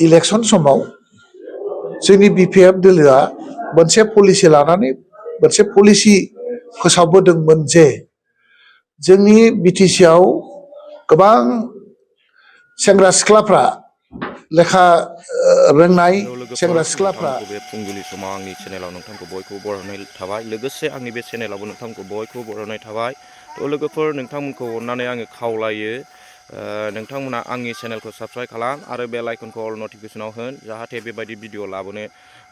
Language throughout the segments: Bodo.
इलेक्शन समाव जोंनि BPF दोलोआ मोनसे पलिसि लानानै मोनसे पलिसि फोसावबोदोंमोन जे जोंनि BTC आव गोबां सेंग्रा सिख्लाफ्रा लेखा रोंनाय सेंग्रा सिख्लाफ्रा बे फुंबिलि समाव आंनि चेनेलाव नोंथांखौ बयखौ बरायनाय थाबाय लोगोसे आंनि बे चेनेलावबो नोंथांखौ बयखौ बरायनाय थाबाय थ' लोगोफोर नोंथांमोनखौ अननानै आङो खावलायो नोंथांमोना आंनि चेनेलखौ साबस्क्राइब खालाम आरो बेल आइकनखौ अल नटिफिकेसनाव होन जाहाथे बेबायदि भिडिअ लाबोनो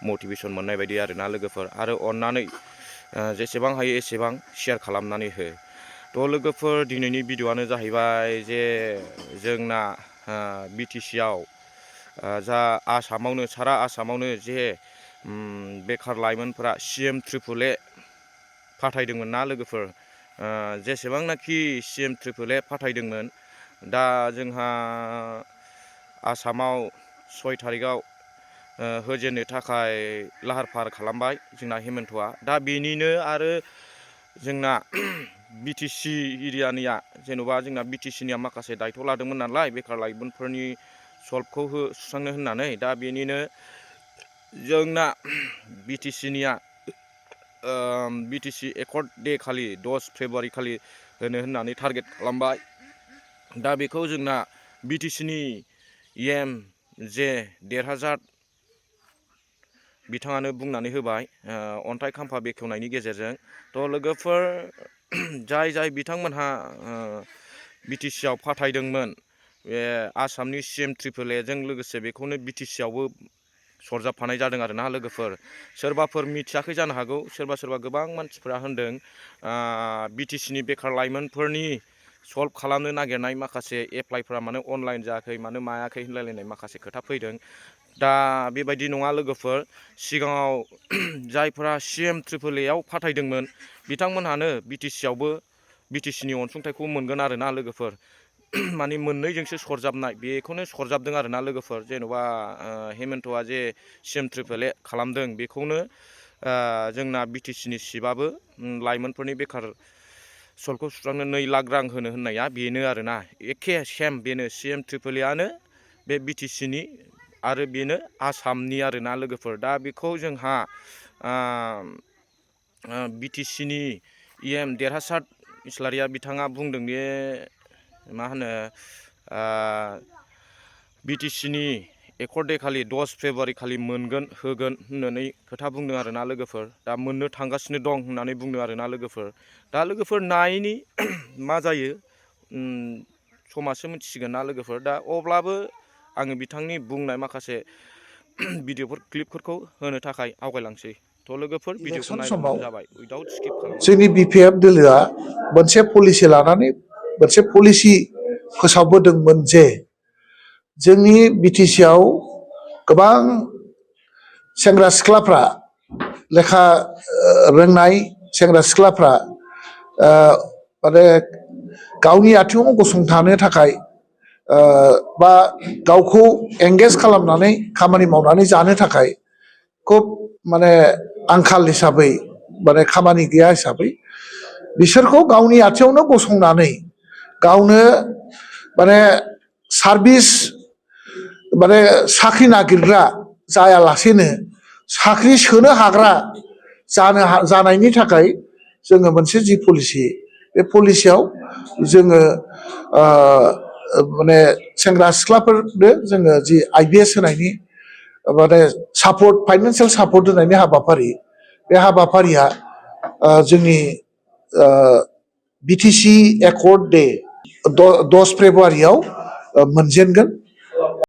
मटिभेसन मोननाय बायदि आरोना लोगोफोर आरो अननानै जेसेबां हायो एसेबां शेयार खालामनानै हो थ' लोगोफोर दिनैनि भिडिअआनो जाहैबाय जे जोंना BTC आव जा आसामावनो सारा आसामावनो जे बेखार लाइमोनफोरा CM ट्रिपल A फाथायदोंमोन ना लोगोफोर जेसेबांनाखि CM ट्रिपल A फाथायदोंमोन दा जोंहा आसामाव 6 थारिखआव होजेननो थाखाय लाहार फाहार खालामबाय जोंना हेमन्तआ दा बेनिनो आरो जोंना BTC एरियानिया जेन'बा जोंना BTCनिया माखासे दायथ' लादोंमोन नालाय बेखार लाइमोनफोरनि सल्भखौ सुस्रांनो होननानै दा बेनिनो जोंना BTCनिया BTC एकर्ड डे खालि 10 फेब्रुवारि खालि होनो होननानै टारगेट खालामबाय दा बेखौ जोंना BTCनि जे देरहासार बिथाङानो बुंनानै होबाय अन्थाइ खाम्फा बेखेवनायनि गेजेरजों थ' लोगोफोर जाय बिथांमोनहा BTC आव फाथायदोंमोन बे आसामनि CM ट्रिपल A जों लोगोसे बेखौनो BTC आवबो सरजाबफानाय जादों आरोना लोगोफोर सोरबाफोर मिथियाखै जानो हागौ सोरबा गोबां मानसिफोरा होनदों BTCनि बेखार लाइमोनफोरनि सल्भ खालामनो नागिरनाय माखासे एप्लाइफोरा मानो अनलाइन जायाखै मानो मायाखै होनलायलायनाय माखासे खोथा फैदों दा बेबायदि नङा लोगोफोर सिगाङाव जायफोरा CM ट्रिपल A आव फाथायदोंमोन बिथांमोनहानो BTC आवबो BTCनि अनसुंथाइखौ मोनगोन आरोना लोगोफोर माने मोननैजोंसो सरजाबनाय बेखौनो सरजाबदों आरोना लोगोफोर जेन'बा हेमन्तआ जे CM ट्रिपल A खालामदों बेखौनो जोंना BTCनि सिबाबो लाइमोनफोरनि बेखार सल्भखौ सुस्रांनो 2 लाख रां होनो होननाया बेनो आरोना एखे सेम बेनो CM ट्रिपल A आनो बे BTCनि आरो बेनो आसामनि आरोना लोगोफोर दा बेखौ जोंहा BTCनि देरहासार इस्लारिया बिथाङा बुंदों बे मा होनो BTCनि एकर्ड डे खालि 10 फेब्रुवारि खालि मोनगोन होगोन होननानै खोथा बुंदों आरोना लोगोफोर दा मोननो थांगासिनो दं होननानै बुंदों आरोना लोगोफोर दा लोगोफोर नायनि मा जायो समासो मिथिसिगोन ना लोगोफोर दा अब्लाबो आङो बिथांनि बुंनाय माखासे भिडिअफोर क्लिपफोरखौ होनो थाखाय आवगायलांसै थ' लोगोफोर भिडिअखौ नायब्लानो जाबाय उइदाउट स्किप खालामनानै जोंनि BPF दोलोआ मोनसे पलिसि लानानै मोनसे पलिसि फोसावबोदोंमोन जे जोंनि BTC आव गोबां सेंग्रा सिख्लाफ्रा लेखा रोंनाय सेंग्रा सिख्लाफ्रा माने गावनि आथिङाव गसंथानो थाखाय बा गावखौ एंगेज खालामनानै खामानि मावनानै जानो थाखाय खुब माने आंखाल हिसाबै माने खामानि गैया हिसाबै बिसोरखौ गावनि आथिङावनो गसंनानै गावनो माने सार्भिस माने साख्रि नागिरग्रा जायालासेनो साख्रि सोनो हाग्रा जानायनि थाखाय जोङो मोनसे जि पलिसि बे पलिसियाव जोङो माने सेंग्रा सिख्लाफोरनो जोङो जि IBS होनायनि माने सापर्ट फाइनान्सियेल सापर्ट होनायनि हाबाफारि बे हाबाफारिया जोंनि BTC एकर्ड डे 10 फेब्रुवारियाव मोनजेनगोन